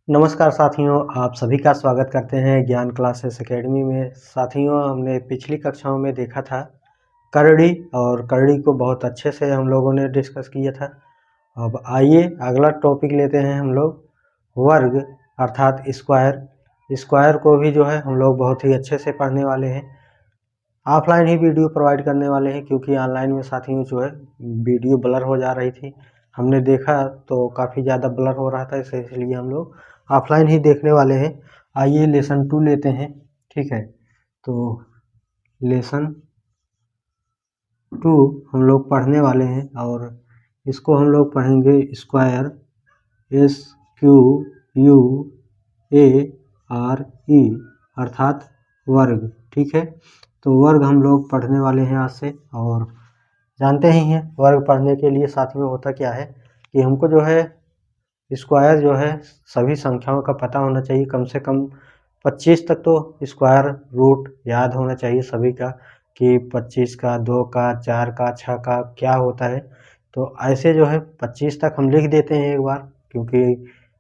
नमस्कार साथियों, आप सभी का स्वागत करते हैं ज्ञान क्लासेस एकेडमी में। साथियों, हमने पिछली कक्षाओं में देखा था करड़ी, और करड़ी को बहुत अच्छे से हम लोगों ने डिस्कस किया था। अब आइए अगला टॉपिक लेते हैं हम लोग वर्ग अर्थात स्क्वायर। स्क्वायर को भी जो है हम लोग बहुत ही अच्छे से पढ़ने वाले हैं। ऑफलाइन ही वीडियो प्रोवाइड करने वाले हैं क्योंकि ऑनलाइन में साथियों जो है वीडियो ब्लर हो जा रही थी। हमने देखा तो काफ़ी ज़्यादा ब्लर हो रहा था, इसलिए हम लोग ऑफलाइन ही देखने वाले हैं। आइए लेसन 2 लेते हैं। ठीक है, तो लेसन 2 हम लोग पढ़ने वाले हैं और इसको हम लोग पढ़ेंगे स्क्वायर, SQUARE अर्थात वर्ग। ठीक है, तो वर्ग हम लोग पढ़ने वाले हैं आज से। और जानते ही हैं वर्ग पढ़ने के लिए साथियों होता क्या है कि हमको जो है स्क्वायर जो है सभी संख्याओं का पता होना चाहिए। कम से कम 25 तक तो स्क्वायर रूट याद होना चाहिए सभी का, कि 25 का, 2 का, 4 का, 6 का क्या होता है। तो ऐसे जो है 25 तक हम लिख देते हैं एक बार, क्योंकि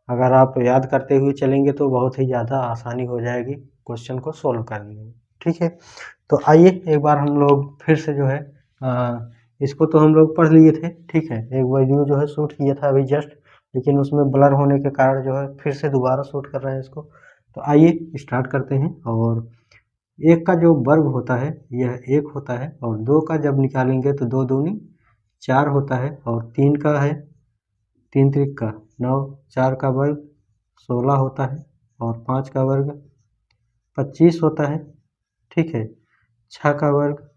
अगर आप याद करते हुए चलेंगे तो बहुत ही ज़्यादा आसानी हो जाएगी क्वेश्चन को सोल्व करने में। ठीक है, तो आइए एक बार हम लोग फिर से जो है इसको तो हम लोग पढ़ लिए थे। ठीक है, एक वीडियो जो है शूट किया था अभी जस्ट, लेकिन उसमें ब्लर होने के कारण जो है फिर से दोबारा शूट कर रहे हैं इसको। तो आइए स्टार्ट करते हैं। और एक का जो वर्ग होता है यह 1 होता है, और 2 का जब निकालेंगे तो 2 दूनी 4 होता है, और 3 का है 3 त्रिक का 9, 4 का वर्ग 16 होता है, और 5 का वर्ग 25 होता है। ठीक है, 6 का वर्ग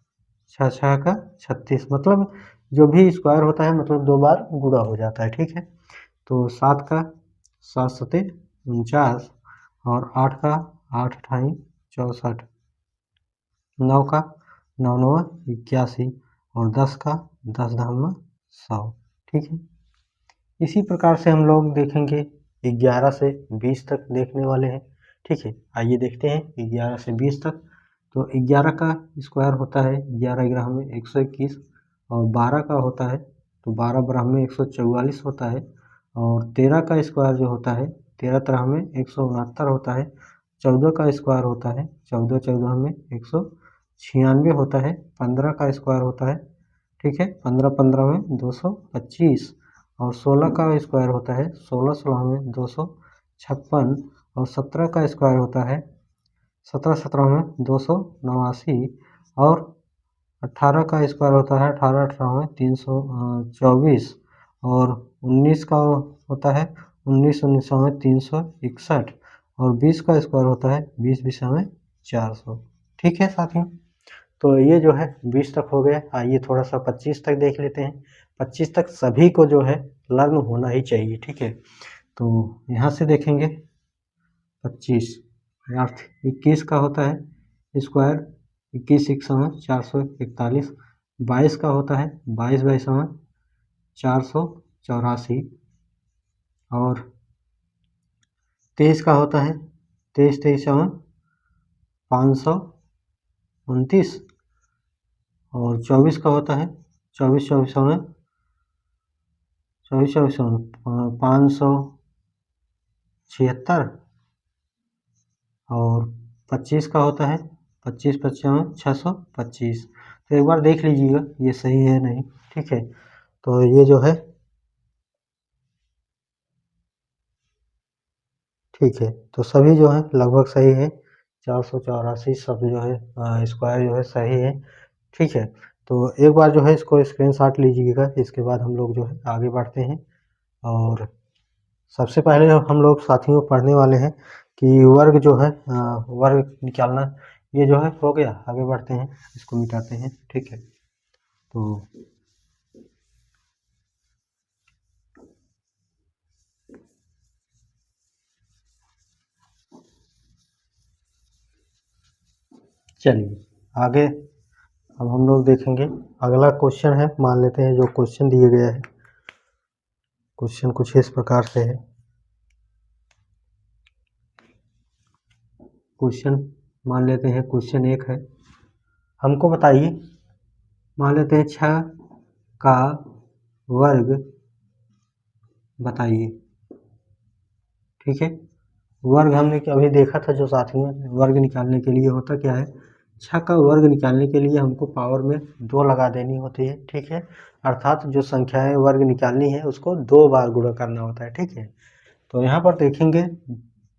6 6 का 36, मतलब जो भी स्क्वायर होता है मतलब 2 बार गुणा हो जाता है। ठीक है, तो 7 का 7 सते 49, और 8 का 8 अठाई 64, 9 का 9 नौ 81, और 10 का 10 धामा 100। ठीक है, इसी प्रकार से हम लोग देखेंगे 11 से 20 तक देखने वाले हैं। ठीक है, आइए देखते हैं 11 से 20 तक। तो 11 का स्क्वायर होता है 11 ग्राम में 121, और 12 का होता है तो 12 ग्राम में 144 होता है, और 13 का स्क्वायर जो होता है 13 तरह में 169 होता है। 14 का स्क्वायर होता है 14 14 में 196 होता है। 15 का स्क्वायर होता है, ठीक है, 15 15 में 225, और 16 का स्क्वायर होता है 16 16 में 256, और 17 का स्क्वायर होता है 17 17 में 289, और 18 का स्क्वायर होता है 18 18 में 324, और 19 का होता है 19 19 में 361, और 20 का स्क्वायर होता है 20 20 में 400। ठीक है साथियों, तो ये जो है 20 तक हो गया। आइए थोड़ा सा 25 तक देख लेते हैं। 25 तक सभी को जो है लर्न होना ही चाहिए। ठीक है, तो यहाँ से देखेंगे 25 अर्थ 21 का होता है स्क्वायर 21 1 समय 441, 22 का होता है 22 बाई समय 484, और 23 का होता है 23 23 समय 529, और 24 का होता है 24 24 समय 24 24 समय 576, और 25 का होता है 25 25 में 625। तो एक बार देख लीजिएगा ये सही है नहीं। ठीक है, तो ये जो है ठीक है, तो सभी जो है लगभग सही है। 484 सब जो है स्क्वायर जो है सही है। ठीक है, तो एक बार जो है इसको स्क्रीनशॉट लीजिएगा, इसके बाद हम लोग जो है आगे बढ़ते हैं। और सबसे पहले हम लोग साथियों पढ़ने वाले हैं कि वर्ग जो है वर्ग निकालना। ये जो है हो गया, आगे बढ़ते हैं, इसको मिटाते हैं। ठीक है, तो चलिए आगे अब हम लोग देखेंगे। अगला क्वेश्चन है, मान लेते हैं जो क्वेश्चन दिए गया है। क्वेश्चन कुछ इस प्रकार से है। क्वेश्चन मान लेते हैं क्वेश्चन 1 है, हमको बताइए, मान लेते हैं 6 का वर्ग बताइए। ठीक है, वर्ग हमने अभी देखा था जो साथियों, वर्ग निकालने के लिए होता क्या है, 6 का वर्ग निकालने के लिए हमको पावर में 2 लगा देनी होती है, ठीक है। अर्थात जो संख्याएं वर्ग निकालनी है उसको 2 बार गुणा करना होता है, ठीक है। तो यहाँ पर देखेंगे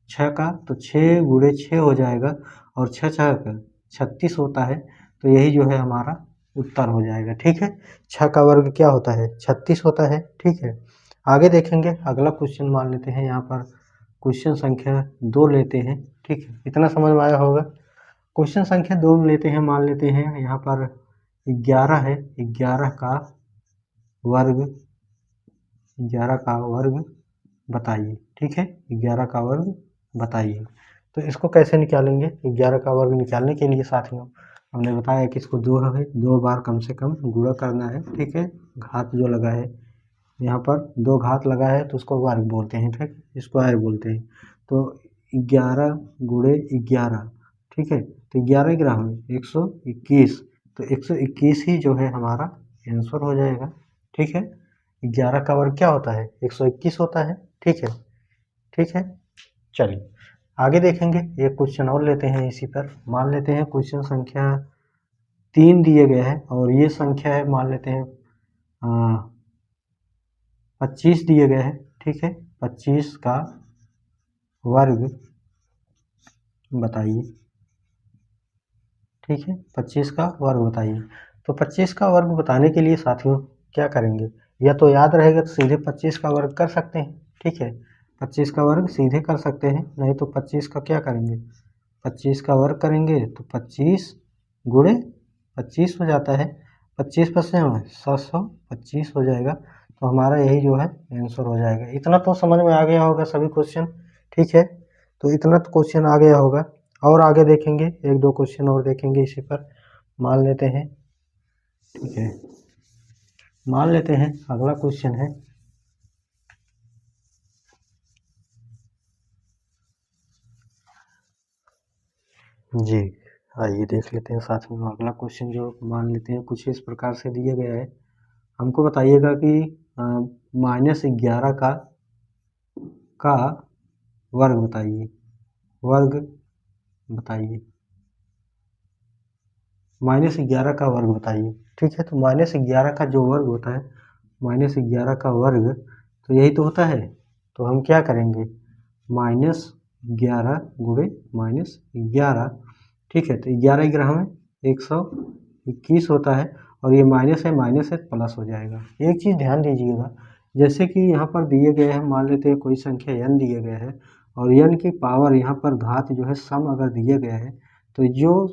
6 का, तो 6 गुणे 6 हो जाएगा, और 6 6 का 36 होता है, तो यही जो है हमारा उत्तर हो जाएगा, ठीक है। 6 का वर्ग क्या होता है, 36 होता है, ठीक है। आगे देखेंगे अगला क्वेश्चन मान लेते हैं, यहाँ पर क्वेश्चन संख्या 2 लेते हैं, ठीक है। इतना समझ में आया होगा। क्वेश्चन संख्या 2 लेते हैं, मान लेते हैं यहाँ पर 11 है, 11 का वर्ग, 11 का वर्ग बताइए, ठीक है। 11 का वर्ग बताइए। तो इसको कैसे निकालेंगे, 11 का वर्ग निकालने के लिए साथियों हमने बताया कि इसको 2 बार कम से कम गुणा करना है, ठीक है। घात जो लगा है यहाँ पर 2 घात लगा है तो उसको वर्ग बोलते हैं, ठीक, स्क्वायर बोलते हैं। तो 11 गुणे 11, ठीक है। तो 11 ग्राम में 121, तो 121 ही जो है हमारा आंसर हो जाएगा, ठीक है। 11 का वर्ग क्या होता है, 121 होता है, ठीक है, ठीक है। चलिए आगे देखेंगे, एक क्वेश्चन और लेते हैं इसी पर। मान लेते हैं क्वेश्चन संख्या 3 दिए गए हैं, और ये संख्या है मान लेते हैं 25 दिए गए हैं, ठीक है। 25 का वर्ग बताइए, ठीक है। 25 का वर्ग बताइए। तो 25 का वर्ग बताने के लिए साथियों क्या करेंगे, या तो याद रहेगा तो सीधे 25 का वर्ग कर सकते हैं, ठीक है। 25 का वर्ग सीधे कर सकते हैं, नहीं तो 25 का क्या करेंगे, 25 का वर्ग करेंगे तो 25 गुणे 25 हो जाता है, 25 पर से 725 हो जाएगा, तो हमारा यही जो है आंसर हो जाएगा। इतना तो समझ में आ गया होगा सभी क्वेश्चन, ठीक है। तो इतना तो क्वेश्चन आ गया होगा, और आगे देखेंगे, 1-2 क्वेश्चन और देखेंगे इसी पर। मान लेते हैं, ठीक है, मान लेते हैं अगला क्वेश्चन है जी। आइए देख लेते हैं साथ में अगला क्वेश्चन, जो मान लेते हैं कुछ इस प्रकार से दिया गया है। हमको बताइएगा कि -11 का वर्ग बताइए, वर्ग बताइए, -11 का वर्ग बताइए, ठीक है। तो -11 का जो वर्ग होता है, -11 का वर्ग तो यही तो होता है। तो हम क्या करेंगे, -11 गुणे -11, ठीक है। तो 11 ग्राम में 121 होता है, और ये माइनस है प्लस हो जाएगा। एक चीज़ ध्यान दीजिएगा, जैसे कि यहाँ पर दिए गए हैं, मान लेते हैं कोई संख्या n दिए गए है, और n की पावर यहाँ पर घात जो है सम अगर दिए गए है, तो जो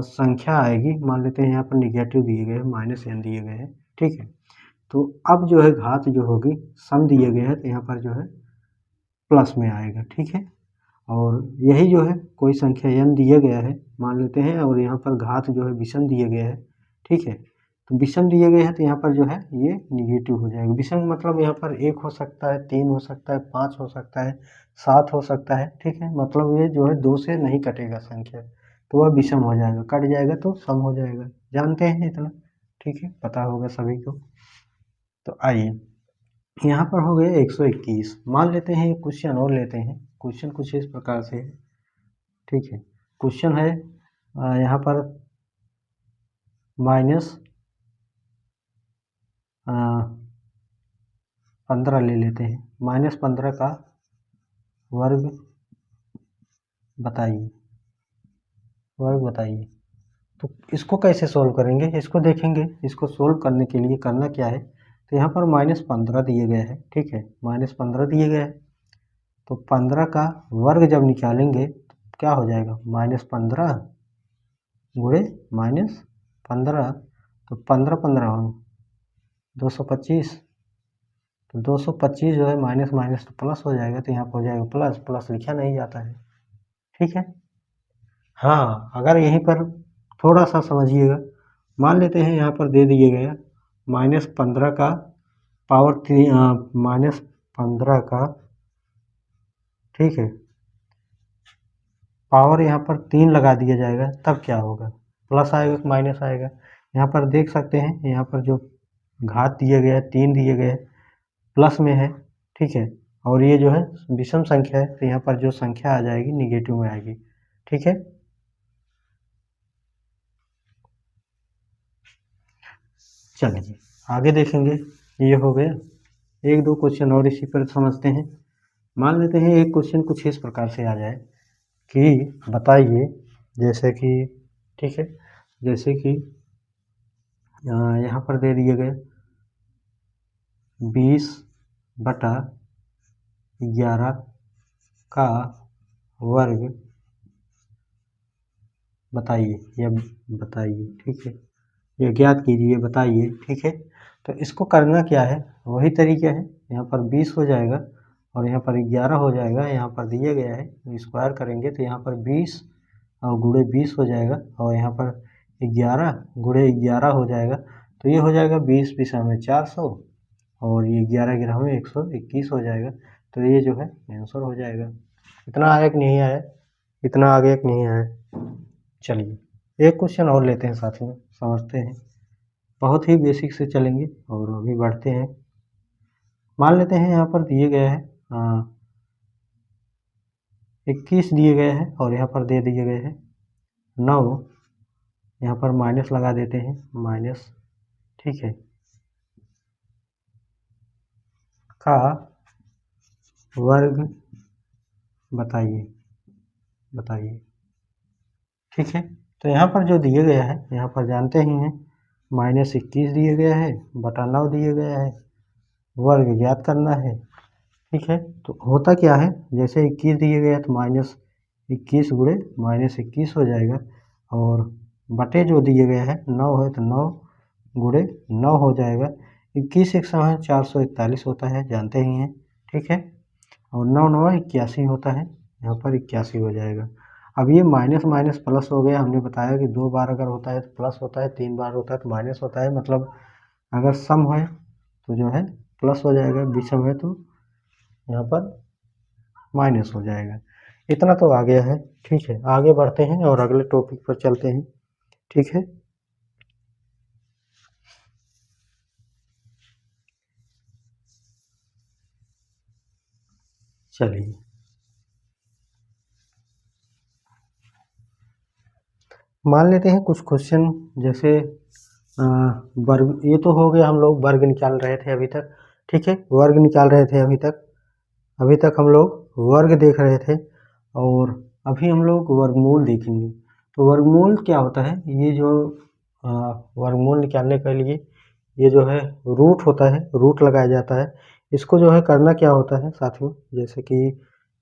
संख्या आएगी, मान लेते हैं यहाँ पर निगेटिव दिए गए हैं, -n दिए गए हैं, ठीक है। तो अब जो है घात जो होगी सम दिए गए हैं, तो यहाँ पर जो है प्लस में आएगा, ठीक है। और यही जो है कोई संख्या n दिया गया है मान लेते हैं, और यहाँ पर घात जो है विषम दिए गए हैं, ठीक है। तो विषम दिए गए हैं तो यहाँ पर जो है ये निगेटिव हो जाएगा। विषम मतलब यहाँ पर 1 हो सकता है, 3 हो सकता है, 5 हो सकता है, 7 हो सकता है, ठीक है। मतलब ये जो है 2 से नहीं कटेगा संख्या, तो वह विषम हो जाएगा, कट जाएगा तो सम हो जाएगा। जानते हैं इतना, ठीक है, पता होगा सभी को। तो आइए यहाँ पर हो गए 121। मान लेते हैं एक क्वेश्चन और लेते हैं। क्वेश्चन कुछ इस प्रकार से है, ठीक है। क्वेश्चन है यहाँ पर -15 ले लेते हैं, -15 का वर्ग बताइए, वर्ग बताइए। तो इसको कैसे सोल्व करेंगे, इसको देखेंगे। इसको सोल्व करने के लिए करना क्या है, तो यहाँ पर -15 दिए गए हैं, ठीक है, -15 दिए गए हैं। तो 15 का वर्ग जब निकालेंगे तो क्या हो जाएगा, -15 गुणे -15, तो 15 225, तो 225 जो है माइनस माइनस तो प्लस हो जाएगा, तो यहाँ पर हो जाएगा प्लस, प्लस लिखा नहीं जाता है, ठीक है। हाँ, अगर यहीं पर थोड़ा सा समझिएगा, मान लेते हैं यहाँ पर दे दिए गया -15 का पावर 3, -15 का, ठीक है, पावर यहाँ पर 3 लगा दिया जाएगा, तब क्या होगा, प्लस आएगा कि माइनस आएगा। यहाँ पर देख सकते हैं, यहाँ पर जो घात दिए गए 3 दिए गए प्लस में है, ठीक है, और ये जो है विषम संख्या है, तो यहाँ पर जो संख्या आ जाएगी निगेटिव में आएगी। ठीक है, चलिए आगे देखेंगे। ये हो गया, एक दो क्वेश्चन और इसी पर समझते हैं। मान लेते हैं एक क्वेश्चन कुछ इस प्रकार से आ जाए कि बताइए, जैसे कि ठीक है, जैसे कि यहाँ पर दे दिए गए 20/11 का वर्ग बताइए, या बताइए, ठीक है, ये ज्ञात कीजिए, बताइए। ठीक है, तो इसको करना क्या है, वही तरीका है। यहाँ पर 20 हो जाएगा और यहाँ पर 11 हो जाएगा, यहाँ पर दिया गया है, स्क्वायर करेंगे तो यहाँ पर 20 और गुणे 20 हो जाएगा, और यहाँ पर 11 गुणे 11 हो जाएगा, तो ये हो जाएगा 20 बीसा में 400 और ये 11 ग्राम में 121 हो जाएगा। तो ये जो है आंसर हो जाएगा। इतना आगे कि नहीं आया, इतना आगे कि नहीं आया। चलिए एक क्वेश्चन और लेते हैं, साथ में समझते हैं। बहुत ही बेसिक से चलेंगे और अभी बढ़ते हैं। मान लेते हैं यहाँ पर दिए गए हैं 21 दिए गए हैं और यहाँ पर दे दिए गए हैं 9, यहाँ पर माइनस लगा देते हैं, माइनस, ठीक है, का वर्ग बताइए, बताइए। ठीक है, तो यहाँ पर जो दिए गया है, यहाँ पर जानते ही हैं -21 दिए गया है बटा 9 दिए गया है, वर्ग ज्ञात करना है। ठीक है, तो होता क्या है, जैसे 21 दिए गया तो -21 गुणे -21 हो जाएगा, और बटे जो दिए गया है 9 है तो 9 गुणे 9 हो जाएगा। 21 एक समय 441 होता है, जानते ही हैं। ठीक है, और 9 9 81 होता है, यहाँ पर 81 हो जाएगा। अब ये माइनस माइनस प्लस हो गया। हमने बताया कि 2 बार अगर होता है तो प्लस होता है, 3 बार होता है तो माइनस होता है। मतलब अगर सम है तो जो है प्लस हो जाएगा, विषम है तो यहाँ पर माइनस हो जाएगा। इतना तो आ गया है। ठीक है, आगे बढ़ते हैं और अगले टॉपिक पर चलते हैं। ठीक है, चलिए मान लेते हैं कुछ क्वेश्चन, जैसे वर्ग, ये तो हो गया, हम लोग वर्ग निकाल रहे थे अभी तक। ठीक है, वर्ग निकाल रहे थे अभी तक हम लोग वर्ग देख रहे थे, और अभी हम लोग वर्गमूल देखेंगे। तो वर्गमूल क्या होता है, ये जो वर्गमूल निकालने के लिए ये जो है रूट होता है, रूट लगाया जाता है। इसको जो है करना क्या होता है साथियों, जैसे कि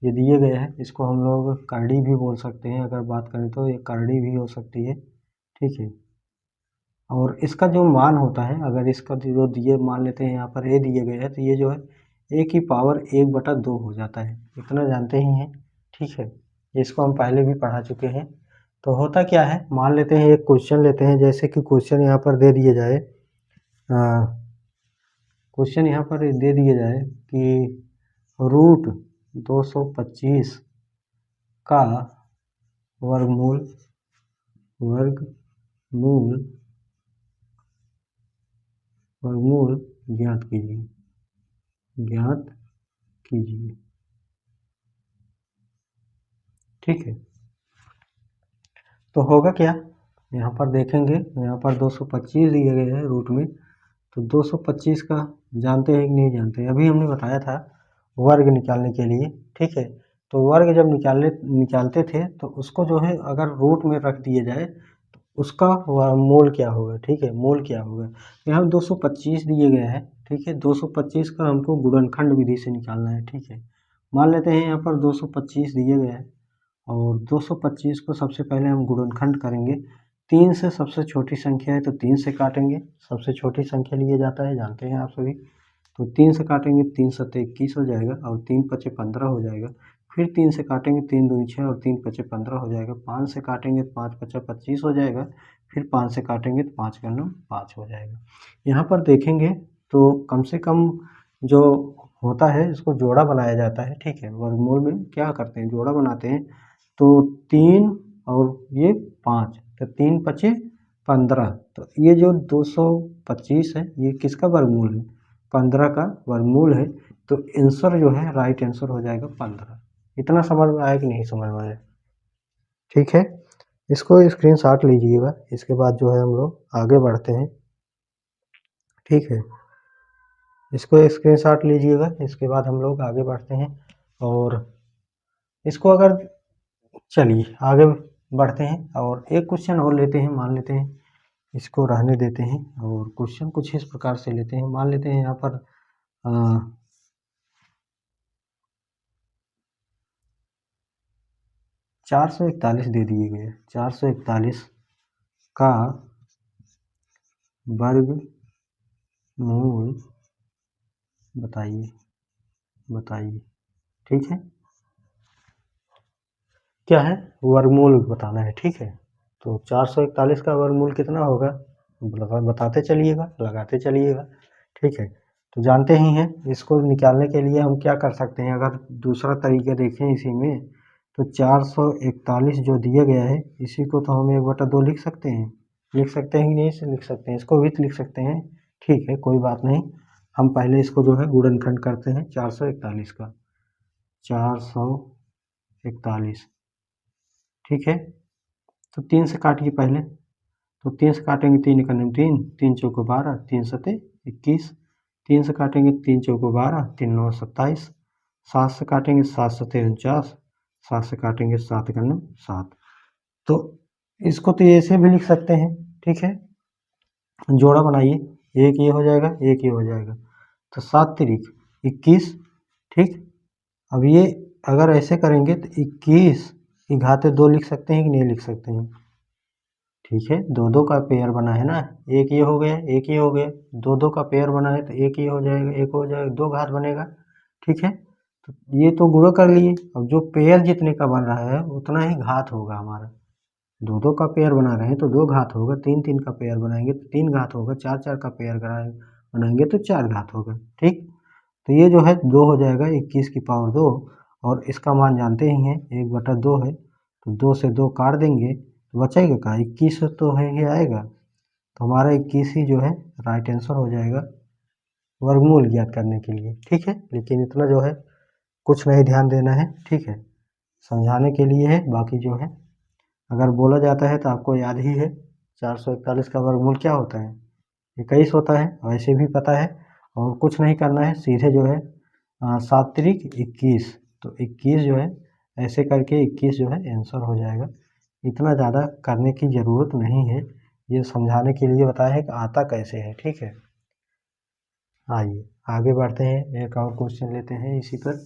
ये दिए गए हैं, इसको हम लोग करड़ी भी बोल सकते हैं, अगर बात करें तो ये करड़ी भी हो सकती है। ठीक है, और इसका जो मान होता है, अगर इसका जो दिए मान लेते हैं यहाँ पर ए दिए गए हैं, तो ये जो है ए की पावर 1/2 हो जाता है, इतना जानते ही हैं। ठीक है, इसको हम पहले भी पढ़ा चुके हैं। तो होता क्या है, मान लेते हैं एक क्वेश्चन लेते हैं, जैसे कि क्वेश्चन यहाँ पर दे दिए जाए, क्वेश्चन यहाँ पर दे दिए जाए कि रूट 225 का वर्गमूल वर्गमूल वर्गमूल ज्ञात कीजिए, ज्ञात कीजिए। ठीक है, तो होगा क्या, यहाँ पर देखेंगे, यहाँ पर 225 दिए गए हैं रूट में, तो 225 का जानते हैं कि नहीं जानते हैं, अभी हमने बताया था वर्ग निकालने के लिए। ठीक है, तो वर्ग जब निकालते थे तो उसको जो है अगर रूट में रख दिए जाए तो उसका मूल क्या होगा। ठीक है, मूल क्या होगा, यहाँ 225 दिए गए हैं। ठीक है, 225 का हमको गुणनखंड विधि से निकालना है। ठीक है, मान लेते हैं यहाँ पर 225 दिए गए हैं, और 225 को सबसे पहले हम गुणनखंड करेंगे। 3 से सबसे छोटी संख्या है तो 3 से काटेंगे, सबसे छोटी संख्या लिए जाता है, जानते हैं आप सभी। तो 3 से काटेंगे, 3 सत्ते 21 हो जाएगा, और 3 पचे 15 हो जाएगा। फिर 3 से काटेंगे, 3 दूनी 6 और 3 पचे 15 हो जाएगा। 5 से काटेंगे तो 5 पचा 25 हो जाएगा। फिर 5 से काटेंगे तो 5 का 9 5 हो जाएगा। यहाँ पर देखेंगे तो कम से कम जो होता है इसको जोड़ा बनाया जाता है। ठीक है, वर्गमूल में क्या करते हैं, जोड़ा बनाते हैं। तो 3 और ये 5, तो 3 पचे 15, तो ये जो 225 है ये किसका वर्गमूल है, 15 का वर्गमूल है। तो आंसर जो है राइट आंसर हो जाएगा 15। इतना समझ में आया कि नहीं समझ में आया? ठीक है, इसको स्क्रीनशॉट लीजिएगा। इसके बाद जो है हम लोग आगे बढ़ते हैं। ठीक है, इसको स्क्रीनशॉट लीजिएगा। इसके बाद हम लोग आगे बढ़ते हैं और इसको अगर चलिए आगे बढ़ते हैं और एक क्वेश्चन और लेते हैं। मान लेते हैं इसको रहने देते हैं और क्वेश्चन कुछ इस प्रकार से लेते हैं। मान लेते हैं यहाँ पर 441 दे दिए गए। 441 का वर्गमूल बताइए। ठीक है, क्या है? वर्गमूल बताना है। ठीक है, तो 441 का वर्गमूल कितना होगा बताते चलिएगा, लगाते चलिएगा। ठीक है, तो जानते ही हैं इसको निकालने के लिए हम क्या कर सकते हैं। अगर दूसरा तरीका देखें इसी में, तो 441 जो दिया गया है इसी को तो हम 1/2 लिख सकते हैं। लिख सकते हैं कि नहीं लिख सकते हैं? इसको भी लिख सकते हैं। ठीक है, कोई बात नहीं। हम पहले इसको जो है गुणनखंड करते हैं 441 का। 441, ठीक है, तो 3 से काटिए पहले। तो 3 से काटेंगे 3 एकम 3, 3 चौको 12, 3 सते 21। 3 से काटेंगे 3 चौको 12, 3 9 27। 7 से काटेंगे 7 सते 49, 7 से काटेंगे 7 एकम 7। तो इसको तो ऐसे भी लिख सकते हैं। ठीक है, जोड़ा बनाइए, एक ये हो जाएगा, एक ये हो जाएगा, तो 7 तिरिक 21। ठीक, अब ये अगर ऐसे करेंगे तो 21 की घाते 2 लिख सकते हैं कि नहीं लिख सकते हैं? ठीक है, 2 का पेयर बना है ना, एक ये हो गया, एक ये हो गया। 2 का पेयर बना है तो एक ये हो जाएगा, एक हो जाएगा, 2 घात बनेगा। ठीक है, तो ये तो गुणा कर लिए। अब जो पेयर जितने का बन रहा है उतना ही घात होगा हमारा। 2 का पेयर बना रहे हैं तो 2 घात होगा। 3 का पेयर बनाएंगे तो 3 घात होगा। 4 का पेयर बनाएंगे तो 4 घात होगा। ठीक, तो ये जो है 2 हो जाएगा 21 की पावर 2, और इसका मान जानते ही हैं 1/2 है। तो 2 से 2 काट देंगे तो बचेगा क्या? 21 तो है ही आएगा। तो हमारा 21 ही जो है राइट आंसर हो जाएगा वर्गमूल ज्ञात करने के लिए। ठीक है, लेकिन इतना जो है कुछ नहीं ध्यान देना है। ठीक है, समझाने के लिए है। बाकी जो है अगर बोला जाता है तो आपको याद ही है 441 का वर्गमूल क्या होता है, 21 होता है, वैसे भी पता है। और कुछ नहीं करना है, सीधे जो है 7 तिरिक 21, तो 21 जो है ऐसे करके 21 जो है आंसर हो जाएगा। इतना ज़्यादा करने की ज़रूरत नहीं है, ये समझाने के लिए बताया है कि आता कैसे है। ठीक है, आइए आगे बढ़ते हैं, एक और क्वेश्चन लेते हैं इसी पर।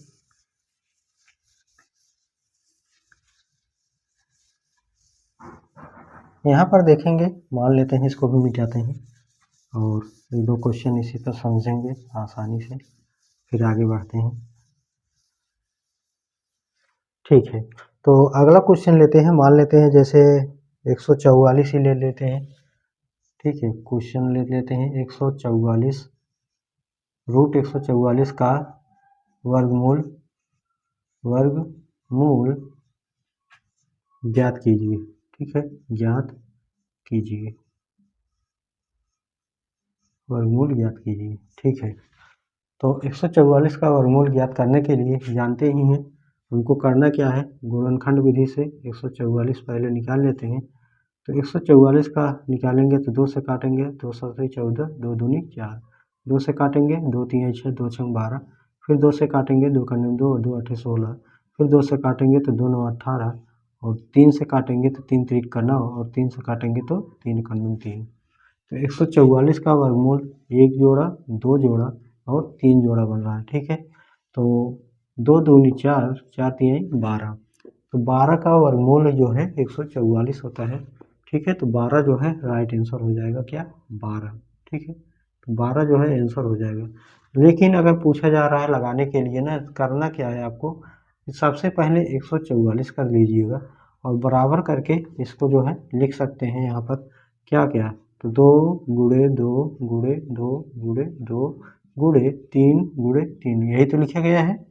यहाँ पर देखेंगे, मान लेते हैं इसको भी मिटाते हैं और 1-2 क्वेश्चन इसी पर समझेंगे आसानी से, फिर आगे बढ़ते हैं। ठीक है, तो अगला क्वेश्चन लेते हैं। मान लेते हैं जैसे 144 ही ले लेते हैं। ठीक है, क्वेश्चन ले लेते हैं 144, रूट 144 का वर्गमूल ज्ञात कीजिए। ठीक है, ज्ञात कीजिए, वर्गमूल ज्ञात कीजिए। ठीक है, तो 144 का वर्गमूल ज्ञात करने के लिए जानते ही हैं हमको करना क्या है। गुणनखंड विधि से 144 पहले निकाल लेते हैं। तो 144 का निकालेंगे तो 2 से काटेंगे, 2 सते 14, 2 दूनी 4। 2 से काटेंगे, 2 3 6, 2 6 12। फिर 2 से काटेंगे, 2 कन्नम 2 और 2 8 16। फिर 2 से काटेंगे तो 2 9 18, और 3 से काटेंगे तो 3 3 का 9, और 3 से काटेंगे तो 3 कन्नम 3। तो 144 का वर्गमूल 1 जोड़ा, 2 जोड़ा और 3 जोड़ा बन रहा है। ठीक है, तो 2 दूनी 4, 4 3 12। तो 12 का वर्गमूल जो है 144 होता है। ठीक है, तो 12 जो है राइट आंसर हो जाएगा क्या? 12। ठीक है, तो 12 जो है आंसर हो जाएगा। लेकिन अगर पूछा जा रहा है लगाने के लिए ना, करना क्या है आपको, सबसे पहले 144 कर लीजिएगा और बराबर करके इसको जो है लिख सकते हैं यहाँ पर क्या क्या, तो 2 गुणे 2 गुणे 2 गुणे 2 गुणे 3 गुणे 3, यही तो लिखा गया है।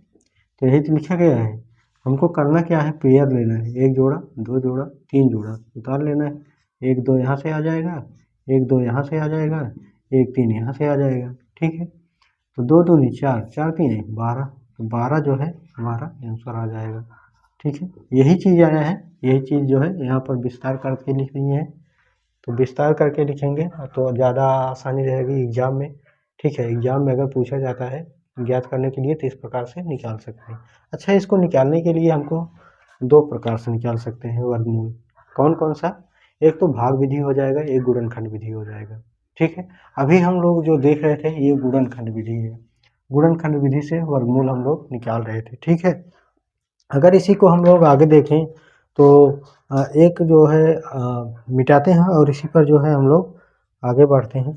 तो यही तो लिखा गया है। हमको करना क्या है, पेयर लेना है, 1 जोड़ा 2 जोड़ा 3 जोड़ा उतार लेना है। 1 2 यहाँ से आ जाएगा, 1 2 यहाँ से आ जाएगा, 1 3 यहाँ से आ जाएगा। ठीक है, तो 2 दूनी 4, 4 3 12, तो 12 जो है हमारा आंसर आ जाएगा। ठीक है, यही चीज़ आया है, यही चीज़ जो है यहाँ पर विस्तार करके लिखनी है। तो विस्तार करके लिखेंगे तो ज़्यादा आसानी रहेगी एग्जाम में। ठीक है, एग्जाम में अगर पूछा जाता है ज्ञात करने के लिए तो इस प्रकार से निकाल सकते हैं। अच्छा, इसको निकालने के लिए हमको 2 प्रकार से निकाल सकते हैं वर्गमूल। कौन कौन सा? एक तो भाग विधि हो जाएगा, एक गुणनखंड विधि हो जाएगा। ठीक है, अभी हम लोग जो देख रहे थे ये गुणनखंड विधि है। गुणनखंड विधि से वर्गमूल हम लोग निकाल रहे थे। ठीक है, अगर इसी को हम लोग आगे देखें तो एक जो है मिटाते हैं और इसी पर जो है हम लोग आगे बढ़ते हैं।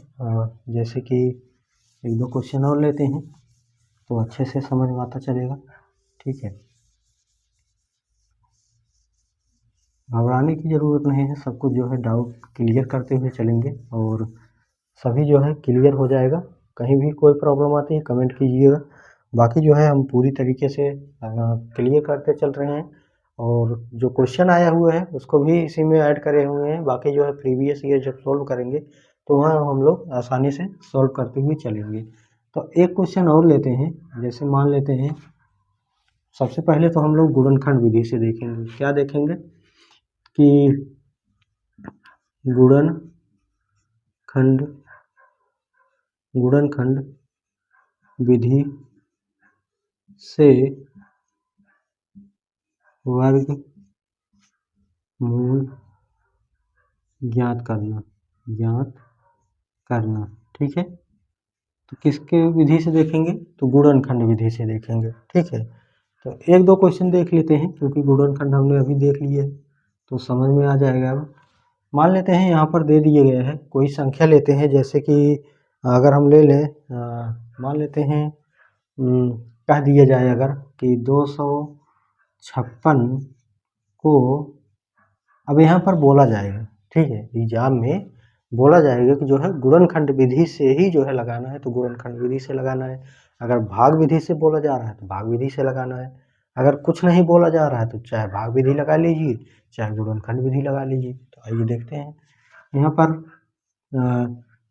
जैसे कि 1-2 क्वेश्चन और लेते हैं तो अच्छे से समझ में आता चलेगा। ठीक है, घबराने की ज़रूरत नहीं है, सब कुछ जो है डाउट क्लियर करते हुए चलेंगे और सभी जो है क्लियर हो जाएगा। कहीं भी कोई प्रॉब्लम आती है कमेंट कीजिएगा। बाकी जो है हम पूरी तरीके से क्लियर करते चल रहे हैं और जो क्वेश्चन आया हुआ है उसको भी इसी में ऐड करे हुए हैं। बाकी जो है प्रीवियस ईयर जब सॉल्व करेंगे तो वहाँ हम लोग आसानी से सॉल्व करते हुए चलेंगे। तो एक क्वेश्चन और लेते हैं, जैसे मान लेते हैं सबसे पहले तो हम लोग गुणनखंड विधि से देखेंगे। क्या देखेंगे कि गुणनखंड विधि से वर्गमूल ज्ञात करना। ठीक है, तो किसके विधि से देखेंगे? तो गुणनखंड विधि से देखेंगे। ठीक है, तो 1-2 क्वेश्चन देख लेते हैं क्योंकि गुणनखंड हमने अभी देख लिए है तो समझ में आ जाएगा। अब मान लेते हैं यहाँ पर दे दिए गए हैं, कोई संख्या लेते हैं, जैसे कि अगर हम ले लें मान लेते हैं कह दिया जाए अगर कि 256 को अब यहाँ पर बोला जाएगा। ठीक है, एग्जाम में बोला जाएगा कि जो है गुणनखंड विधि से ही जो है लगाना है तो गुणनखंड विधि से लगाना है। अगर भाग विधि से बोला जा रहा है तो भाग विधि से लगाना है। अगर कुछ नहीं बोला जा रहा है तो चाहे भाग विधि लगा लीजिए चाहे गुणनखंड विधि लगा लीजिए। तो आइए देखते हैं यहाँ पर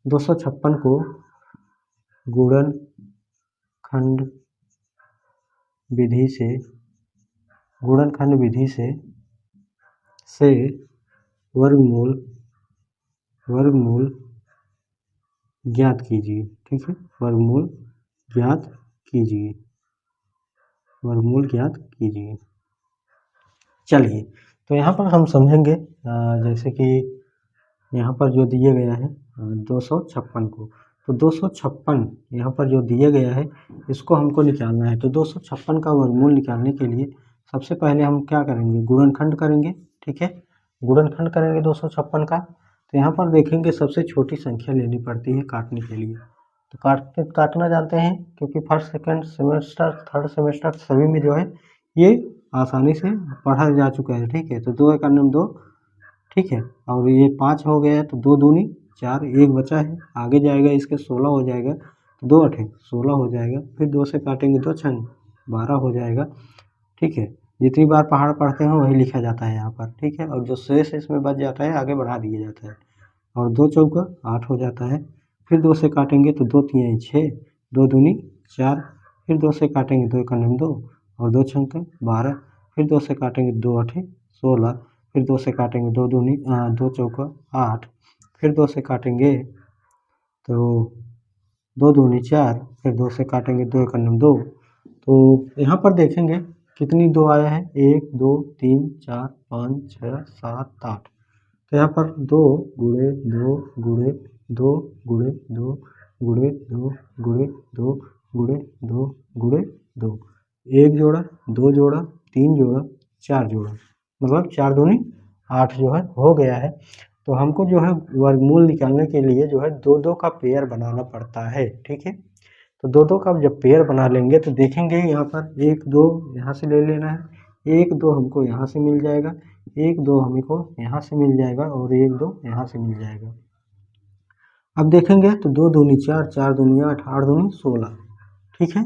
256 को गुणनखंड विधि से वर्गमूल ज्ञात कीजिए। ठीक है, वर्गमूल ज्ञात कीजिए। चलिए, तो यहाँ पर हम समझेंगे जैसे कि यहाँ पर जो दिया गया है 256 को, तो 256 यहाँ पर जो दिया गया है इसको हमको निकालना है। तो 256 का वर्गमूल निकालने के लिए सबसे पहले हम क्या करेंगे? गुणनखंड करेंगे। ठीक है, गुणनखंड करेंगे 256 का। तो यहाँ पर देखेंगे सबसे छोटी संख्या लेनी पड़ती है काटने के लिए। तो काटना जानते हैं क्योंकि first second semester third semester सभी में जो है ये आसानी से पढ़ा जा चुका है। ठीक है, तो 2 1 2, ठीक है, और ये 5 हो गया तो 2 दूनी 4, 1 बचा है, आगे जाएगा इसके 16 हो जाएगा, तो 2 8 16 हो जाएगा। फिर 2 से काटेंगे 2 6 12 हो जाएगा। ठीक है, जितनी बार पहाड़ पढ़ते हैं वही लिखा जाता है यहाँ पर। ठीक है, और जो शेष इसमें बच जाता है आगे बढ़ा दिया जाता है और 2 चौका 8 हो जाता है। फिर 2 से काटेंगे तो 2 3 6, 2 दूनी 4, फिर 2 से काटेंगे 2 1 2 और 2 6 12, फिर 2 से काटेंगे 2 8 16, फिर 2 से काटेंगे 2 दूनी 2 चौका 8, फिर 2 से काटेंगे तो 2 दूनी 4, फिर 2 से काटेंगे 2 1 2। तो यहाँ पर देखेंगे कितनी 2 आया है 1 2 3 4 5 6 7 8। तो यहाँ पर 2 गुणे 2 गुणे 2 गुणे 2 गुणे 2 गुणे 2 गुणे 2 गुणे 2, 1 जोड़ा 2 जोड़ा 3 जोड़ा 4 जोड़ा, मतलब 4 दूनी 8 जो है हो गया है। तो हमको जो है वर्गमूल निकालने के लिए जो है 2 2 का पेयर बनाना पड़ता है। ठीक है, तो 2 2 का जब पेयर बना लेंगे तो देखेंगे यहाँ पर 1 2 यहाँ से ले लेना है, 1 2 हमको यहाँ से मिल जाएगा, 1 2 हमको यहाँ से मिल जाएगा और 1 2 यहाँ से मिल जाएगा। अब देखेंगे तो 2 दूनी 4, 4 दूनी 8, 8 दूनी 16। ठीक है,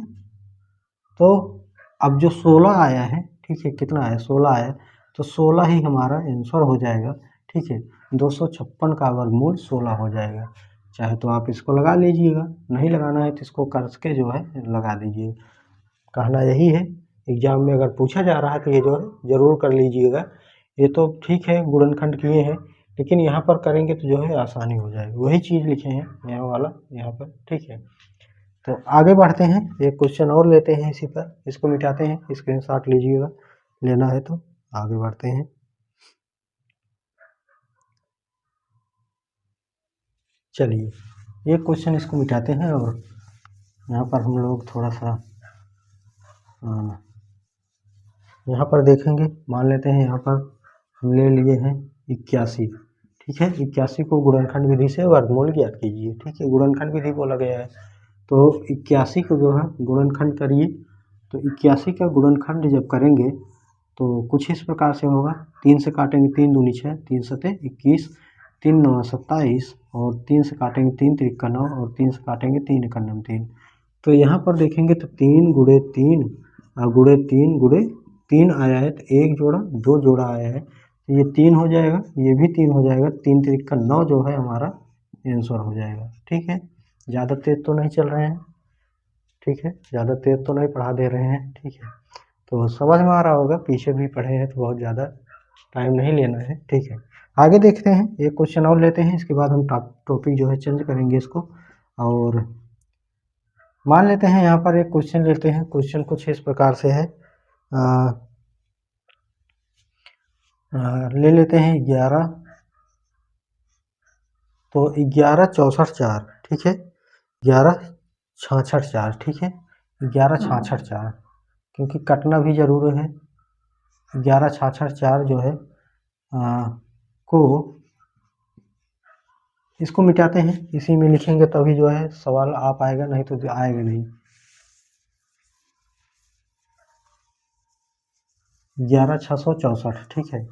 तो अब जो 16 आया है, ठीक है, कितना आया 16 आया, तो 16 ही हमारा आंसर हो जाएगा। ठीक है, 256 का वर्गमूल 16 हो जाएगा। चाहे तो आप इसको लगा लीजिएगा, नहीं लगाना है तो इसको कर्स के जो है लगा दीजिए। कहना यही है, एग्ज़ाम में अगर पूछा जा रहा है तो ये जो है ज़रूर कर लीजिएगा। ये तो ठीक है गुणनखंड किए हैं, लेकिन यहाँ पर करेंगे तो जो है आसानी हो जाएगी। वही चीज़ लिखे हैं यहाँ वाला यहाँ पर, ठीक है। तो आगे बढ़ते हैं, एक क्वेश्चन और लेते हैं इसी पर, इसको मिटाते हैं, स्क्रीनशॉट लीजिएगा लेना है तो। आगे बढ़ते हैं, चलिए ये क्वेश्चन इसको मिटाते हैं और यहाँ पर हम लोग थोड़ा सा यहाँ पर देखेंगे। मान लेते हैं यहाँ पर हम ले लिए हैं 81, ठीक है। 81 को गुणनखंड विधि से वर्गमूल ज्ञात कीजिए, ठीक है। गुणनखंड विधि बोला गया है तो 81 को जो है गुणनखंड करिए। तो 81 का गुणनखंड जब करेंगे तो कुछ इस प्रकार से होगा। 3 से काटेंगे 3 दूनी 6, 3 सते 21, 3 9 27 और 3 से काटेंगे 3 त्रिक 9 और 3 से काटेंगे 3 एक 3। तो यहाँ पर देखेंगे तो 3 गुणे 3 गुणे 3 गुणे 3 आया है, तो एक जोड़ा 2 जोड़ा आया है, तो ये 3 हो जाएगा, ये भी 3 हो जाएगा। 3 त्रिक 9 जो है हमारा आंसर हो जाएगा, ठीक है। ज़्यादा तेज तो नहीं चल रहे हैं, ठीक है, ज़्यादा तेज तो नहीं पढ़ा दे रहे हैं, ठीक है। तो समझ में आ रहा होगा, पीछे भी पढ़े हैं तो बहुत ज़्यादा टाइम नहीं लेना है, ठीक है। आगे देखते हैं, एक क्वेश्चन और लेते हैं, इसके बाद हम टॉपिक जो है चेंज करेंगे इसको। और मान लेते हैं यहाँ पर एक क्वेश्चन लेते हैं। क्वेश्चन कुछ इस प्रकार से है, ले लेते हैं 11, तो 11 64 4, ठीक है। 11 66 4, ठीक है। 11 66 4, क्योंकि कटना भी जरूरी है। 11 66 4 जो है को इसको मिटाते हैं, इसी में लिखेंगे तभी जो है सवाल आ पाएगा, नहीं तो आएगा नहीं। 11 664, ठीक है।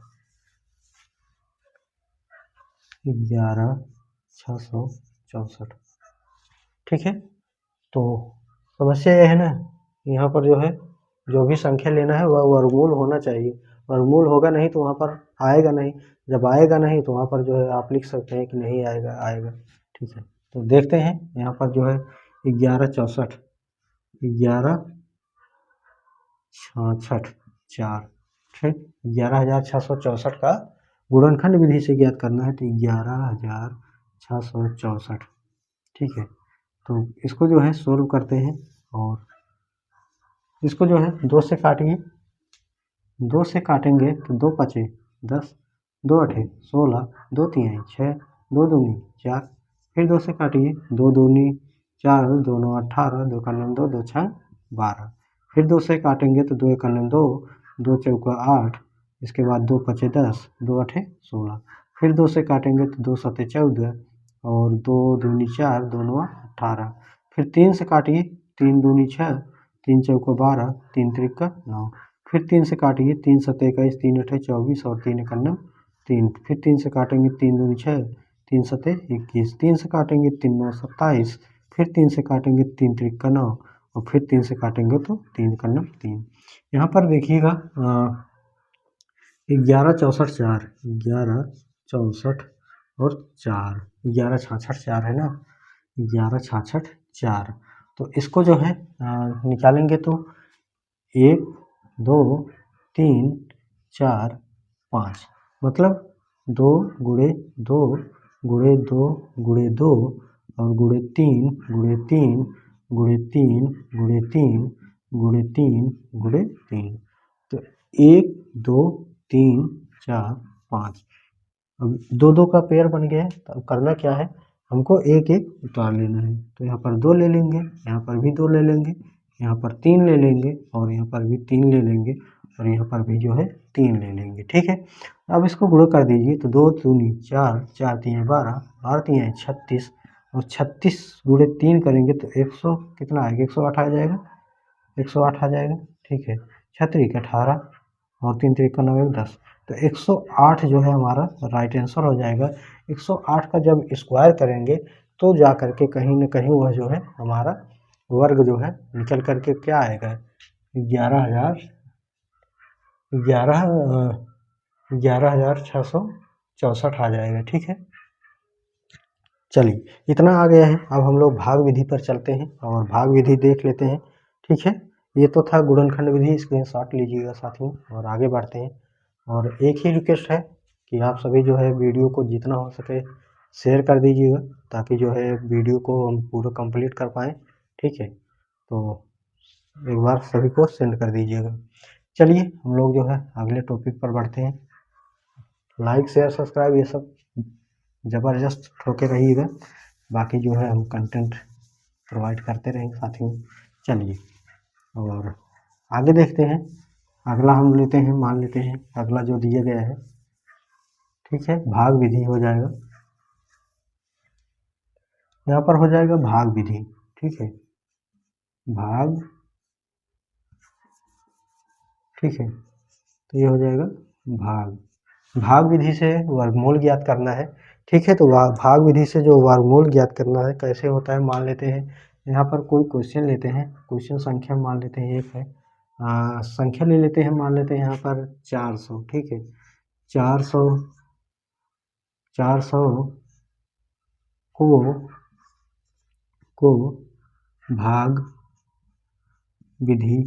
11 664, ठीक है। तो समस्या यह है ना, यहाँ पर जो है जो भी संख्या लेना है वह वर्गमूल होना चाहिए। वर्गमूल होगा नहीं तो वहाँ पर आएगा नहीं, जब आएगा नहीं तो वहाँ पर जो है आप लिख सकते हैं कि नहीं आएगा, आएगा, ठीक है। तो देखते हैं यहाँ पर जो है 11 64, 11 66 4, ठीक। 11,664 का गुणनखंड विधि से ज्ञात करना है, तो 11,664, ठीक है। तो इसको जो है सोल्व करते हैं और इसको जो है 2 से काटिए। 2 से काटेंगे तो 2 पचे 10, 2 अठे 16, 2 तिहाई 6, 2 दूनी 4, फिर 2 से काटिए। 2 दूनी 4, 2 9 18, 2 का 2, 2 6 12, फिर 2 से काटेंगे तो 2 एक 2, 2 चौका 8, इसके बाद 2 पचे 10, 2 अठे 16, फिर 2 से काटेंगे तो 2 सते 14 और 2 दूनी 4, 2 9 18, फिर 3 से काटिए। 3 दूनी 6, 3 चौका 12, 3 त्रिक 9, फिर 3 से काटिए। 3 सते 21, 3 अठे 24 और 3 एक 3, फिर 3 से काटेंगे। 3 दूनी 6, 3 सते 21, 3 से काटेंगे। 3 9 27, फिर 3 से काटेंगे। 3 त्रिक 9 और फिर 3 से काटेंगे तो 3 एक 3। यहाँ पर देखिएगा 11 64 4, 11 64 और 4, 11 66 4 है ना, 11 66 4। तो इसको जो है निकालेंगे तो 1 2 3 4 5, मतलब 2 गुणे 2 गुणे 2 गुणे 2 और गुणे 3 गुणे 3 गुणे 3 गुणे 3 गुणे 3 गुणे 3। तो 1 2 3 4 5, अब 2 2 का पेयर बन गया है। तो अब करना क्या है, हमको एक एक उतार लेना है। तो यहाँ पर 2 ले लेंगे, यहाँ पर भी 2 ले लेंगे, यहाँ पर 3 ले लेंगे और यहाँ पर भी 3 ले लेंगे और यहाँ पर भी जो है 3 ले लेंगे, ठीक है। अब इसको गुणा कर दीजिए। तो 2 दूनी 4, 4 तिहाई 12, 12 तिहाई 36 और 36 गुणे 3 करेंगे तो 100 कितना आएगा, 108 आ जाएगा, 108 आ जाएगा, ठीक है। 6 त्रिक 18 और 3 त्रिक 9 10, तो 108 जो है हमारा राइट आंसर हो जाएगा। 108 का जब स्क्वायर करेंगे तो जा करके कहीं ना कहीं वह जो है हमारा वर्ग जो है निकल करके क्या आएगा, 11,664 आ जाएगा, ठीक है। चलिए इतना आ गया है। अब हम लोग भाग विधि पर चलते हैं और भाग विधि देख लेते हैं। ठीक है, ये तो था गुणनखंड विधि, स्क्रीनशॉट लीजिएगा साथियों और आगे बढ़ते हैं। और एक ही रिक्वेस्ट है कि आप सभी जो है वीडियो को जितना हो सके शेयर कर दीजिएगा, ताकि जो है वीडियो को हम पूरा कंप्लीट कर पाएँ। ठीक है, तो एक बार सभी को सेंड कर दीजिएगा। चलिए हम लोग जो है अगले टॉपिक पर बढ़ते हैं। लाइक शेयर सब्सक्राइब ये सब ज़बरदस्त ठोके रहिएगा, बाकी जो है हम कंटेंट प्रोवाइड करते रहेंगे साथियों। चलिए और आगे देखते हैं। अगला हम लेते हैं, मान लेते हैं अगला जो दिया गया है, ठीक है, भाग विधि हो जाएगा। यहाँ पर हो जाएगा भाग विधि। ठीक है, भाग, ठीक है, तो ये हो जाएगा भाग विधि से वर्गमूल ज्ञात करना है। ठीक है, तो भाग विधि से जो वर्गमूल ज्ञात करना है कैसे होता है, मान लेते हैं यहाँ पर कोई क्वेश्चन लेते हैं। क्वेश्चन संख्या मान लेते हैं एक है, संख्या ले लेते हैं, मान लेते हैं यहाँ पर 400। ठीक है, 400 को भाग विधि,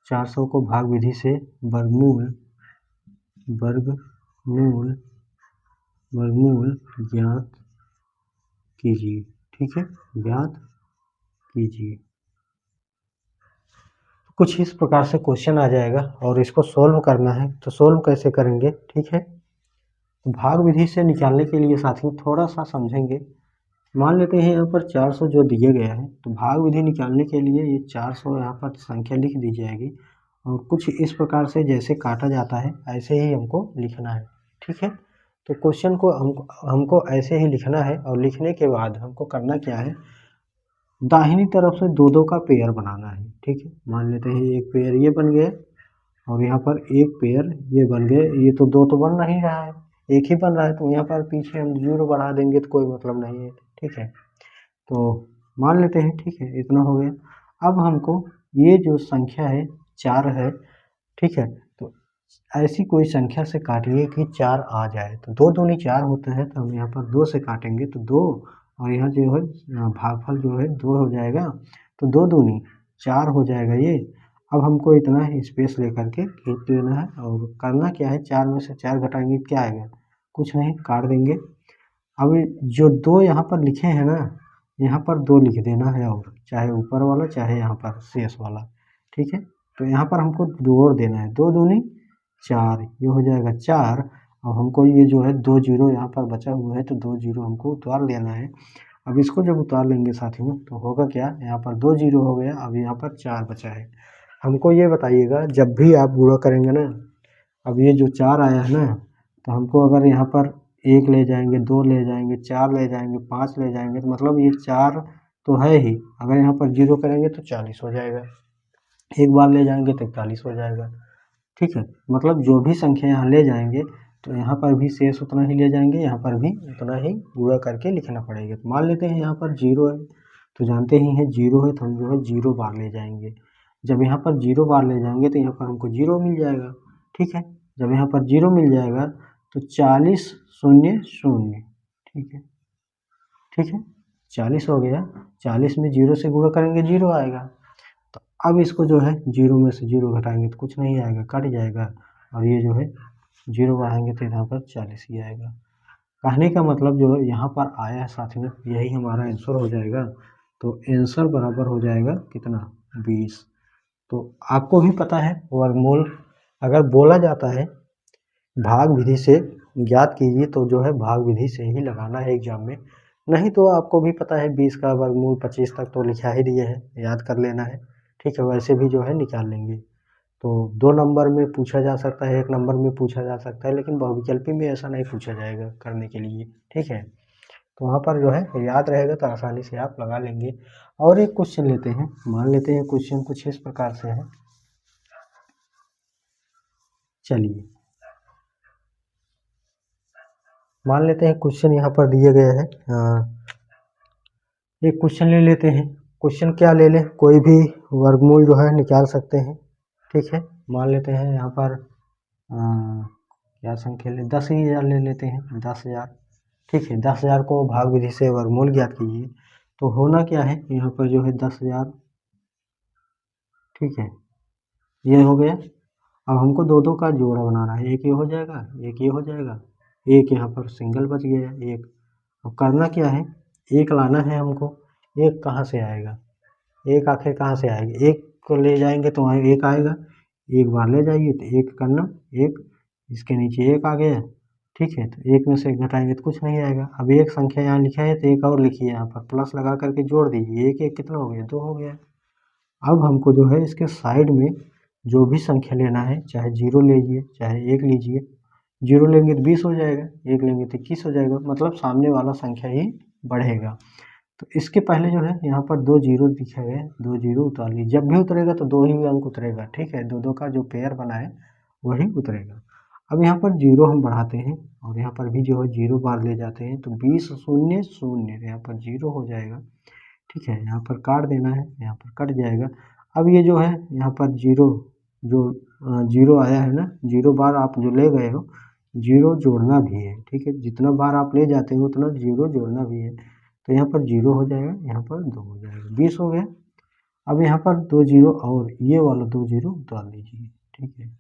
400 को भाग विधि से वर्गमूल ज्ञात कीजिए। ठीक है, ज्ञात कीजिए। कुछ इस प्रकार से क्वेश्चन आ जाएगा और इसको सोल्व करना है। तो सोल्व कैसे करेंगे, ठीक है, तो भाग विधि से निकालने के लिए साथियों थोड़ा सा समझेंगे। मान लेते हैं यहाँ पर 400 जो दिया गया है, तो भाग विधि निकालने के लिए ये 400 यहाँ पर संख्या लिख दी जाएगी और कुछ इस प्रकार से जैसे काटा जाता है ऐसे ही हमको लिखना है। ठीक है, तो क्वेश्चन को हमको ऐसे ही लिखना है और लिखने के बाद हमको करना क्या है, दाहिनी तरफ से दो दो का पेयर बनाना है। ठीक है, मान लेते हैं एक पेयर ये बन गए और यहाँ पर एक पेयर ये बन गए। ये तो दो तो बन नहीं रहा है, एक ही बन रहा है, तो यहाँ पर पीछे हम 0 बढ़ा देंगे तो कोई मतलब नहीं है। ठीक है, तो मान लेते हैं, ठीक है, इतना हो गया। अब हमको ये जो संख्या है 4 है, ठीक है, तो ऐसी कोई संख्या से काटिए कि 4 आ जाए। तो 2 दूनी 4 होता है, तो हम यहाँ पर 2 से काटेंगे तो 2, और यहाँ जो है भागफल जो है 2 हो जाएगा, तो 2 दूनी 4 हो जाएगा ये। अब हमको इतना स्पेस लेकर के खींच लेना है और करना क्या है, 4 में से 4 घटाएंगे क्या आएगा, कुछ नहीं, काट देंगे। अब जो 2 यहाँ पर लिखे हैं ना, यहाँ पर 2 लिख देना है, और चाहे ऊपर वाला चाहे यहाँ पर शेष वाला। ठीक है, तो यहाँ पर हमको जोड़ देना है, 2 दूनी 4, ये हो जाएगा 4। और हमको ये जो है 2 जीरो यहाँ पर बचा हुआ है, तो 2 जीरो हमको उतार लेना है। अब इसको जब उतार लेंगे साथियों तो होगा क्या, यहाँ पर 2 जीरो हो गया, अब यहाँ पर 4 बचा है। हमको ये बताइएगा जब भी आप गुणा करेंगे ना, अब ये जो 4 आया है ना, तो हमको अगर यहाँ पर 1 ले जाएंगे, 2 ले जाएंगे, 4 ले जाएंगे, 5 ले जाएंगे, तो मतलब ये 4 तो है ही। अगर यहाँ पर 0 करेंगे तो 40 हो जाएगा, एक बार ले जाएंगे तो 41 हो जाएगा। ठीक है, मतलब जो भी संख्या यहाँ ले जाएंगे तो यहाँ पर भी शेष उतना ही ले जाएंगे, यहाँ पर भी उतना ही गुणा करके लिखना पड़ेगा। तो मान लेते हैं यहाँ पर 0 है, तो जानते ही हैं 0 है, तो हम जो है 0 बार ले जाएंगे। जब यहाँ पर 0 बार ले जाएंगे तो यहाँ पर हमको 0 मिल जाएगा। ठीक है, जब यहाँ पर 0 मिल जाएगा तो 40 0 0। ठीक है, ठीक है, 40 हो गया, 40 में 0 से गुणा करेंगे 0 आएगा। तो अब इसको जो है 0 में से 0 घटाएंगे तो कुछ नहीं आएगा, कट जाएगा, और ये जो है 0 बढ़ाएंगे तो यहाँ पर 40 ही आएगा। कहने का मतलब जो है यहाँ पर आया है साथियों, यही हमारा आंसर हो जाएगा। तो आंसर बराबर हो जाएगा कितना, 20। तो आपको भी पता है वर्गमूल अगर बोला जाता है भाग विधि से ज्ञात कीजिए, तो जो है भाग विधि से ही लगाना है एग्जाम में। नहीं तो आपको भी पता है 20 का वर्गमूल 25 तक तो लिखा ही दिए है, याद कर लेना है। ठीक है, वैसे भी जो है निकाल लेंगे। तो 2 नंबर में पूछा जा सकता है, 1 नंबर में पूछा जा सकता है, लेकिन बहुविकल्पी में ऐसा नहीं पूछा जाएगा करने के लिए। ठीक है, तो वहाँ पर जो है याद रहेगा तो आसानी से आप लगा लेंगे। और एक क्वेश्चन लेते हैं, मान लेते हैं क्वेश्चन कुछ इस प्रकार से है। चलिए मान लेते हैं क्वेश्चन यहाँ पर दिए गए हैं, एक क्वेश्चन ले लेते हैं। क्वेश्चन क्या ले लें, कोई भी वर्गमूल जो है निकाल सकते हैं। ठीक है, मान लेते हैं यहाँ पर क्या संख्या ले, 10,000 ले लेते हैं, 10,000। ठीक है। 10,000 को भाग विधि से वर्गमूल ज्ञात कीजिए। तो होना क्या है, यहाँ पर जो है 10,000, ठीक है, ये हो गया। अब हमको दो दो का जोड़ा बनाना है, एक ये हो जाएगा, एक ये हो जाएगा, एक यहाँ पर सिंगल बच गया एक। अब करना क्या है, एक लाना है हमको। एक कहाँ से आएगा, एक आखिर कहाँ से आएगा, एक को ले जाएंगे तो वहाँ एक आएगा, एक बार ले जाइए तो एक करना, एक इसके नीचे एक आ गया, ठीक है। तो एक में से एक घटाएंगे तो कुछ नहीं आएगा। अब एक संख्या यहाँ लिखा है तो एक और लिखिए, यहाँ पर प्लस लगा करके जोड़ दीजिए, एक एक कितना हो गया, 2 हो गया। अब हमको जो है इसके साइड में जो भी संख्या लेना है, चाहे 0 लीजिए चाहे 1 लीजिए। 0 लेंगे तो 20 हो जाएगा, 1 लेंगे तो 21 हो जाएगा, मतलब सामने वाला संख्या ही बढ़ेगा। तो इसके पहले जो है यहाँ पर 2 जीरो लिखे हुए हैं, 2 जीरो उतार लीजिए। जब भी उतरेगा तो 2 ही अंक उतरेगा, ठीक है, दो दो का जो पेयर बना है वही उतरेगा। अब यहाँ पर 0 हम बढ़ाते हैं और यहाँ पर भी जो है 0 बार ले जाते हैं, तो 20 शून्य शून्य, यहाँ पर 0 हो जाएगा, ठीक है। यहाँ पर काट देना है, यहाँ पर कट जाएगा। अब ये जो है यहाँ पर 0 जो 0 आया है ना, 0 बार आप जो ले गए हो, 0 जोड़ना भी है, ठीक है, जितना बार आप ले जाते हो उतना 0 जोड़ना भी है। तो यहाँ पर 0 हो जाएगा, यहाँ पर 2 हो जाएगा, 20 हो गया। अब यहाँ पर 2 जीरो और ये वाला 2 जीरो उतार लीजिए, ठीक है।